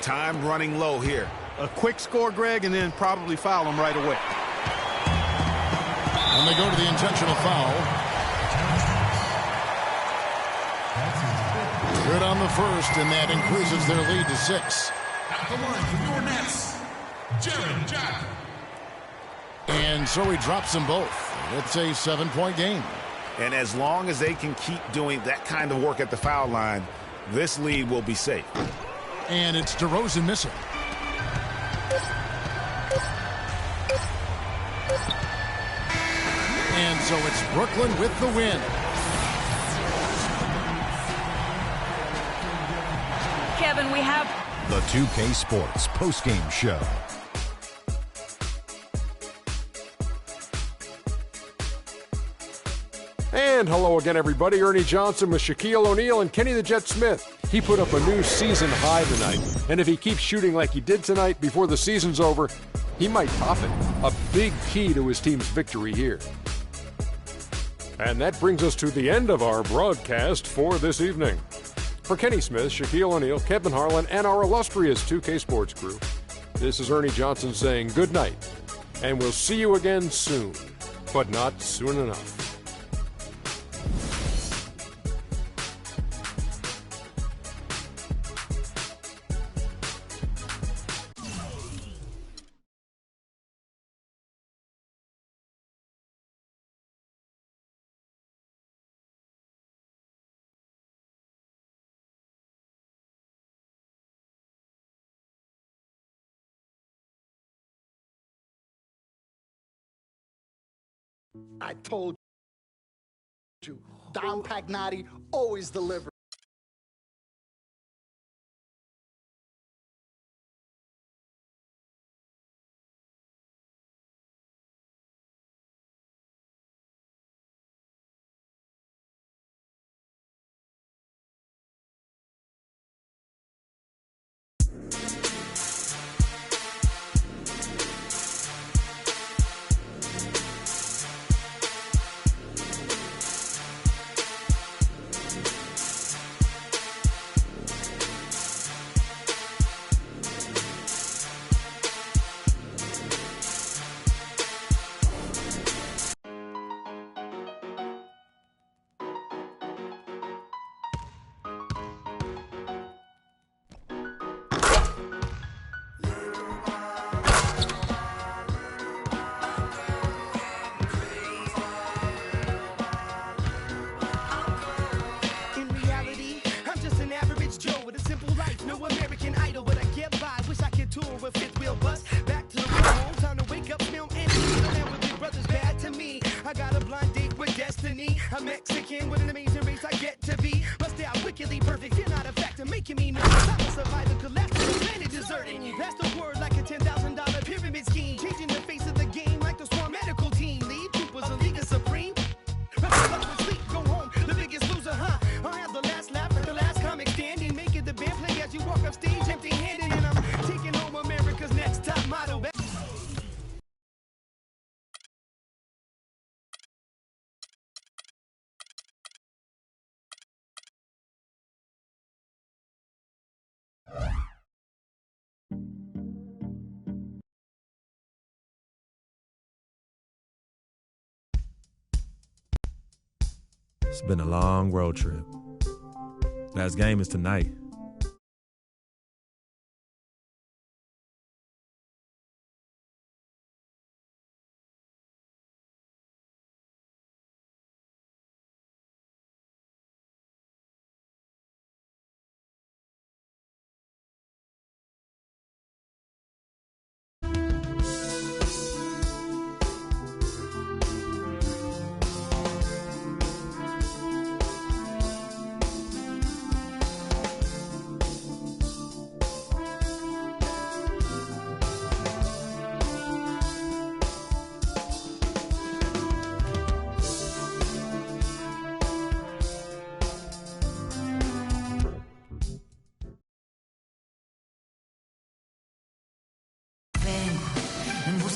Time running low here. A quick score, Greg, and then probably foul him right away. And they go to the intentional foul. Good on the first, and that increases their lead to 6. At the line for your Nets, Jarrett Jack. And so he drops them both. It's a 7-point game. And as long as they can keep doing that kind of work at the foul line, this lead will be safe. And it's DeRozan missing. And so it's Brooklyn with the win. Kevin, we have the 2K Sports postgame show. And hello again, everybody. Ernie Johnson with Shaquille O'Neal and Kenny the Jet Smith. He put up a new season high tonight. And if he keeps shooting like he did tonight before the season's over, he might top it. A big key to his team's victory here. And that brings us to the end of our broadcast for this evening. For Kenny Smith, Shaquille O'Neal, Kevin Harlan, and our illustrious 2K Sports crew, this is Ernie Johnson saying good night. And we'll see you again soon, but not soon enough. I told you, Dom Pagnotti always delivers. A Mexican with an amazing race I get to be. Must stay out wickedly perfect. You're not a factor, making me nervous. I'm a survivor, collapse to the planet deserting. That's the word like a $10,000 pyramid scheme. Changing the face of the game like the Swarm medical team. Lead troopers, a league of supreme. Wrestle up with sleep, go home, the biggest loser, huh? I'll have the last laugh at the last comic standing. Make it the band play as you walk up stage empty-handed. And I'm taking home America's next top model. It's been a long road trip. Last game is tonight.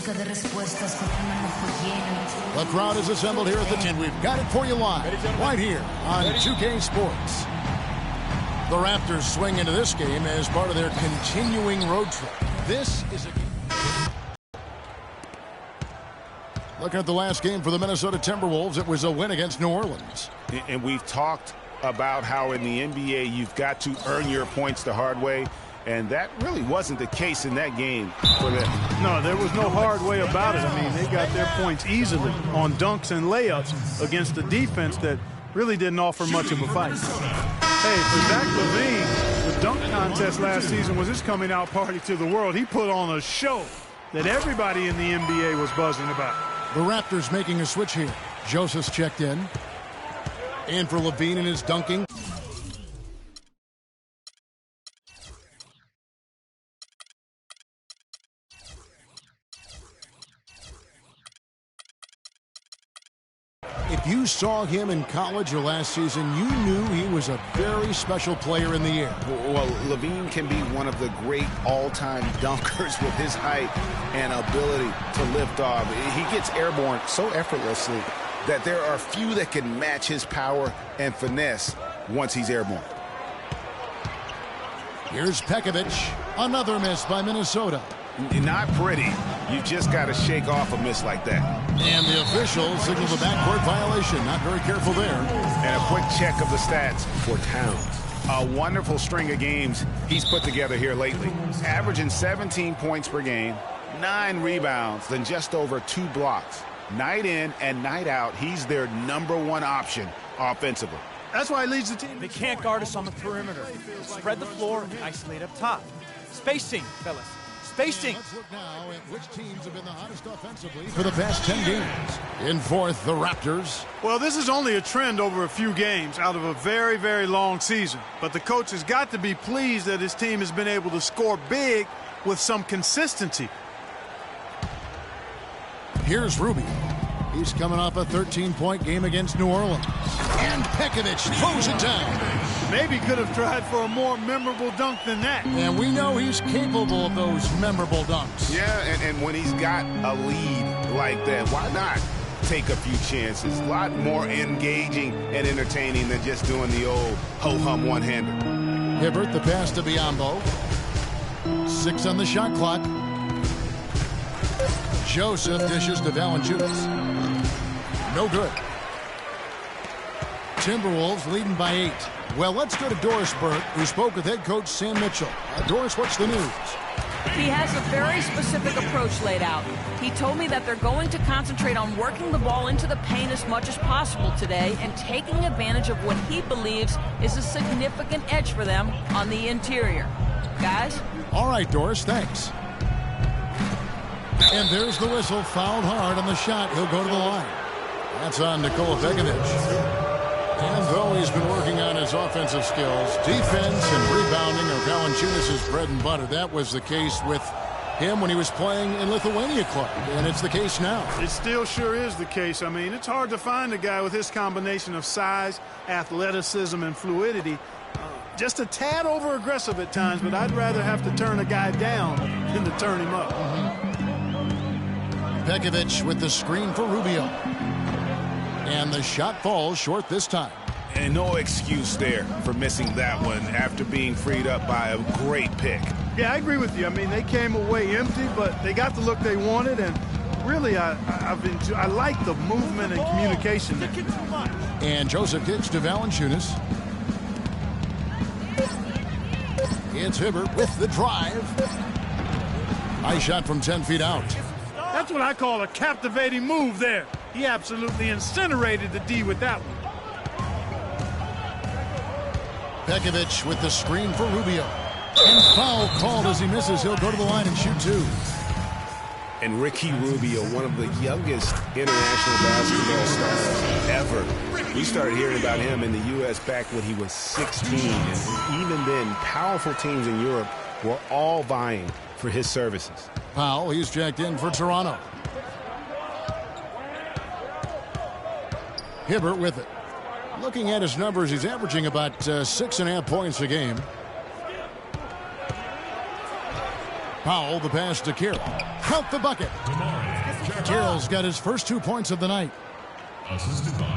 De respuestas con un manojo lleno. The crowd is assembled here at the 10. We've got it for you live, right here on 2K Sports. The Raptors swing into this game as part of their continuing road trip. This is a... Looking at the last game for the Minnesota Timberwolves, it was a win against New Orleans. And we've talked about how in the NBA you've got to earn your points the hard way. And that really wasn't the case in that game for them. No, there was no hard way about it. I mean, they got their points easily on dunks and layups against a defense that really didn't offer much of a fight. Hey, for Zach LaVine, the dunk contest last season was his coming out party to the world. He put on a show that everybody in the NBA was buzzing about. The Raptors making a switch here. Joseph's checked in. And for LaVine in his dunking. If you saw him in college or last season, you knew he was a very special player in the air. Well, LaVine can be one of the great all-time dunkers with his height and ability to lift off. He gets airborne so effortlessly that there are few that can match his power and finesse once he's airborne. Here's Pekovic. Another miss by Minnesota. Not pretty. You just got to shake off a miss like that. And the officials signal the backcourt violation. Not very careful there. And a quick check of the stats for Towns. A wonderful string of games he's put together here lately. Averaging 17 points per game, 9 rebounds, then just over 2 blocks. Night in and night out, he's their #1 option offensively. That's why he leads the team. They can't guard us on the perimeter. Spread the floor and isolate up top. Spacing, fellas. Spacing. Let's look now at which teams have been the hottest offensively for the past 10 games. In fourth, the Raptors. Well, this is only a trend over a few games out of a very, very long season. But the coach has got to be pleased that his team has been able to score big with some consistency. Here's Rubio. He's coming off a 13-point game against New Orleans. And Pekovic throws it down. Maybe could have tried for a more memorable dunk than that. And we know he's capable of those memorable dunks. Yeah, and when he's got a lead like that, why not take a few chances? A lot more engaging and entertaining than just doing the old ho-hum one-hander. Hibbert, the pass to Biyombo. 6 on the shot clock. Joseph dishes to Valanciunas. No good. Timberwolves leading by 8. Well, let's go to Doris Burke, who spoke with head coach Sam Mitchell. Doris, what's the news? He has a very specific approach laid out. He told me that they're going to concentrate on working the ball into the paint as much as possible today and taking advantage of what he believes is a significant edge for them on the interior. Guys? All right, Doris, thanks. And there's the whistle, fouled hard on the shot. He'll go to the line. That's on Nikola Pekovic. And though he's been working on his offensive skills, defense and rebounding are Valanciunas' bread and butter. That was the case with him when he was playing in Lithuania Club, and it's the case now. It still sure is the case. I mean, it's hard to find a guy with his combination of size, athleticism, and fluidity. Just a tad over-aggressive at times, but I'd rather have to turn a guy down than to turn him up. Pekovic with the screen for Rubio. And the shot falls short this time. And no excuse there for missing that one after being freed up by a great pick. Yeah, I agree with you. I mean, they came away empty, but they got the look they wanted, and really, I like the movement and communication there. And Joseph kicks to Valanciunas. It's Hibbert with the drive. Nice shot from 10 feet out. That's what I call a captivating move there. He absolutely incinerated the D with that one. Pekovic with the screen for Rubio. And foul called as he misses. He'll go to the line and shoot 2. And Ricky Rubio, one of the youngest international basketball stars ever. We started hearing about him in the U.S. back when he was 16. And even then, powerful teams in Europe were all vying for his services. Powell, he's checked in for Toronto. Hibbert with it. Looking at his numbers, he's averaging about 6.5 points a game. Powell, the pass to Carroll. Count the bucket. Carroll's got his first 2 points of the night.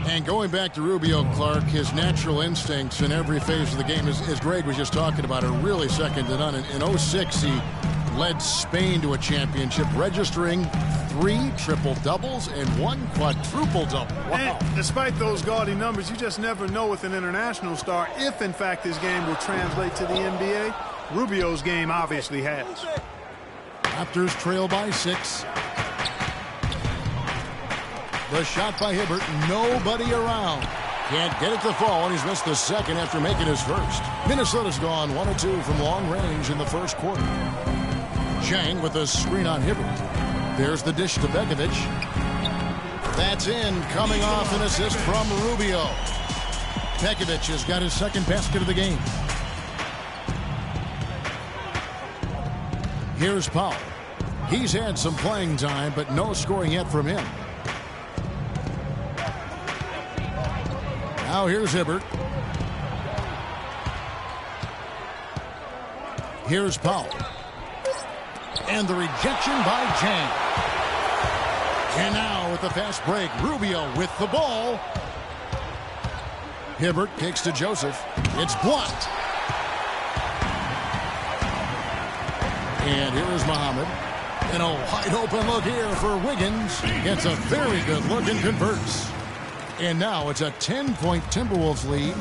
And going back to Rubio, Clark, his natural instincts in every phase of the game, as Greg was just talking about, are really second to none. In 06, he led Spain to a championship, registering 3 triple-doubles and 1 quadruple-double. Wow. And despite those gaudy numbers, you just never know with an international star if, in fact, his game will translate to the NBA. Rubio's game obviously has. Raptors trail by 6. The shot by Hibbert, nobody around. Can't get it to fall, and he's missed the second after making his first. Minnesota's gone 1 of 2 from long range in the first quarter. Chang with a screen on Hibbert. There's the dish to Pekovic. That's in, coming off an assist from Rubio. Pekovic has got his second basket of the game. Here's Powell. He's had some playing time, but no scoring yet from him. Now here's Hibbert. Here's Powell. And the rejection by Chang. And now with the fast break, Rubio with the ball. Hibbert kicks to Joseph. It's blocked. And here is Muhammad. And a wide open look here for Wiggins. Gets a very good look and converts. And now it's a 10-point Timberwolves lead.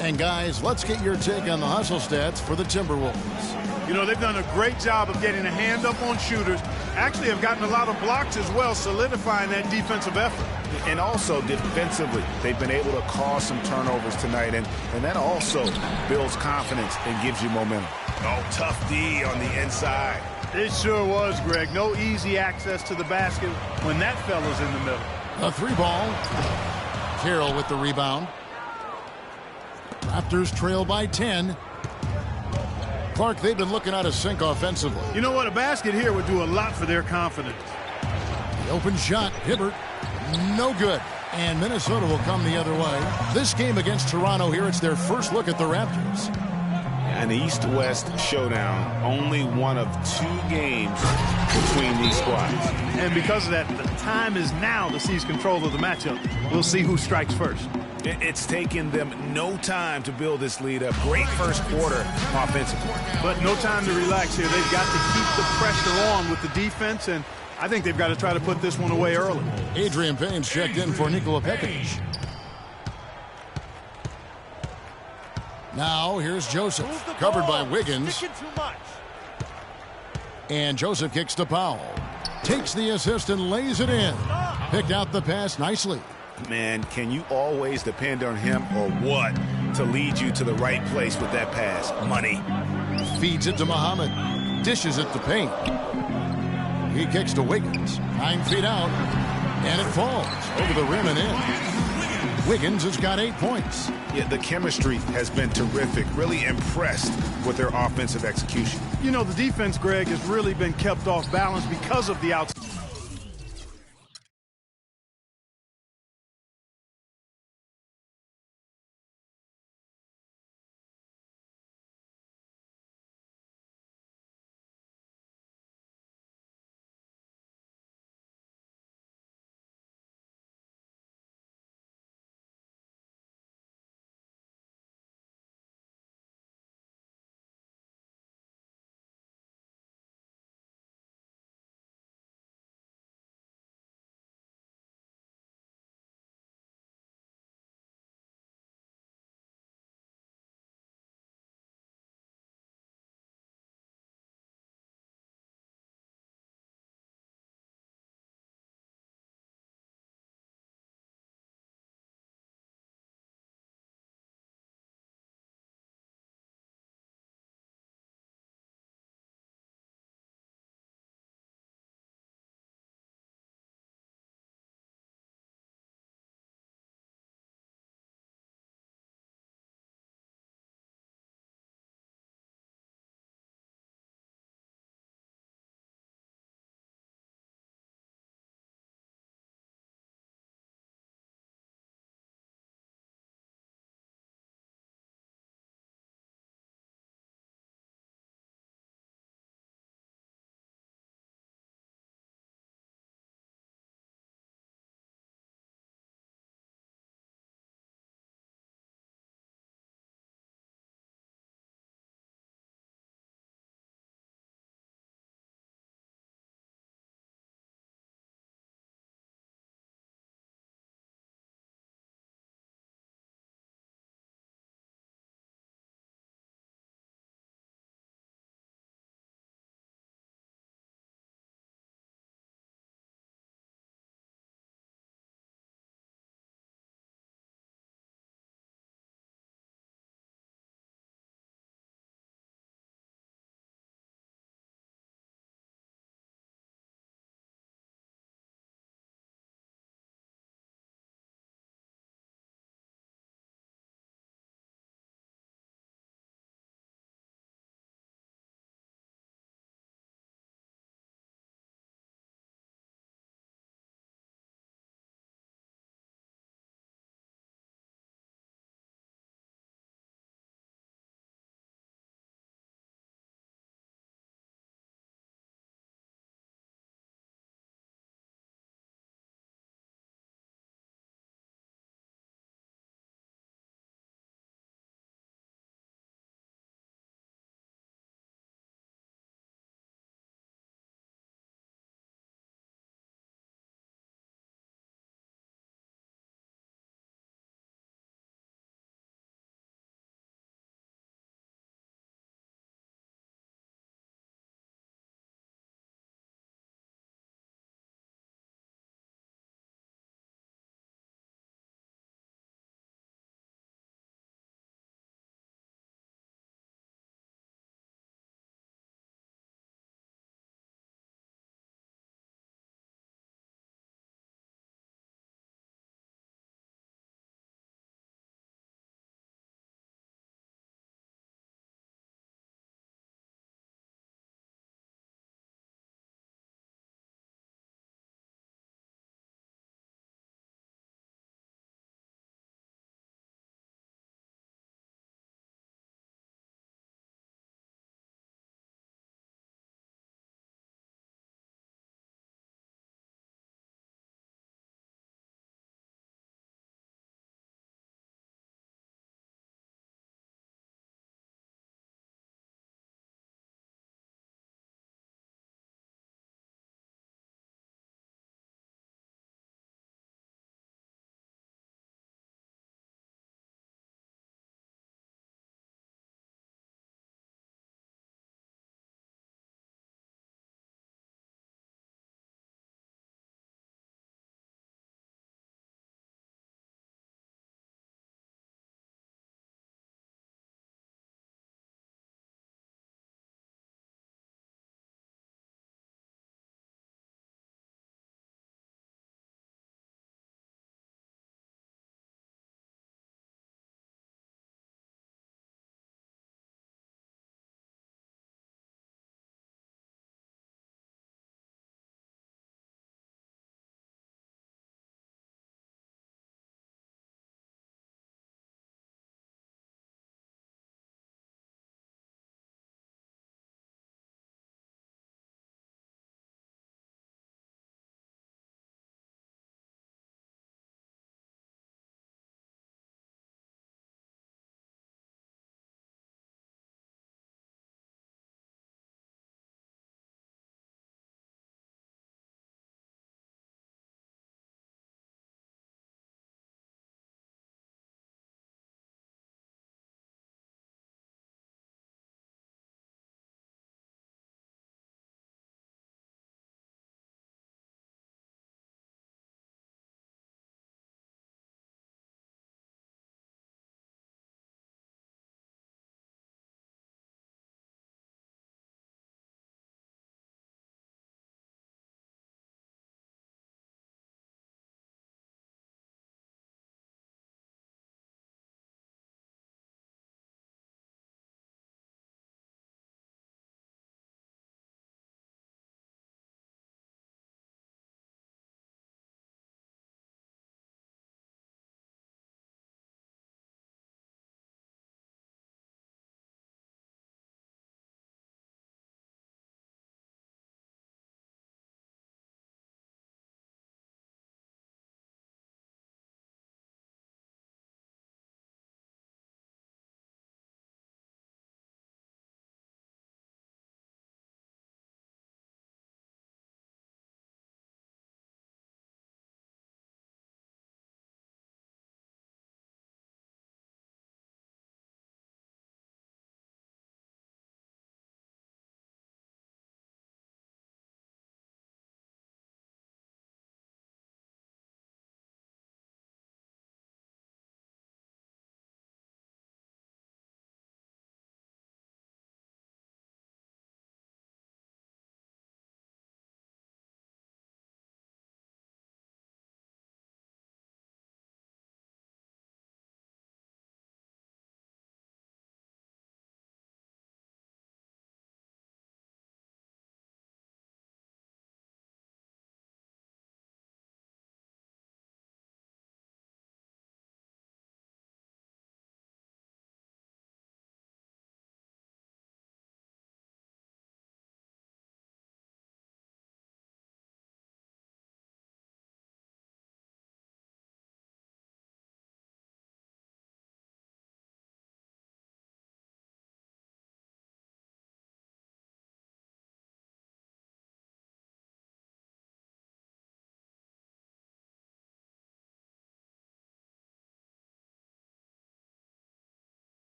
And guys, let's get your take on the hustle stats for the Timberwolves. You know, they've done a great job of getting a hand up on shooters. Actually have gotten a lot of blocks as well, solidifying that defensive effort. And also defensively, they've been able to cause some turnovers tonight, and that also builds confidence and gives you momentum. Oh, tough D on the inside. It sure was, Greg. No easy access to the basket when that fella's in the middle. A 3-ball. Carroll with the rebound. Raptors trail by 10. Clark, they've been looking out of sync offensively. You know what? A basket here would do a lot for their confidence. The open shot, Hibbert, no good. And Minnesota will come the other way. This game against Toronto here, it's their first look at the Raptors. An East-West showdown, only one of 2 games between these squads. And because of that, the time is now to seize control of the matchup. We'll see who strikes first. It's taken them no time to build this lead up. Great first quarter offensively. But no time to relax here. They've got to keep the pressure on with the defense, and I think they've got to try to put this one away early. Adrian Payne's checked in for Nikola Pekic. Now here's Joseph, covered by Wiggins. And Joseph kicks to Powell. Takes the assist and lays it in. Picked out the pass nicely. Man, can you always depend on him or what to lead you to the right place with that pass? Money. Feeds it to Muhammad. Dishes it to Payne. He kicks to Wiggins. 9 feet out. And it falls over the rim and in. Wiggins has got 8 points. Yeah, the chemistry has been terrific. Really impressed with their offensive execution. You know, the defense, Greg, has really been kept off balance because of the outside.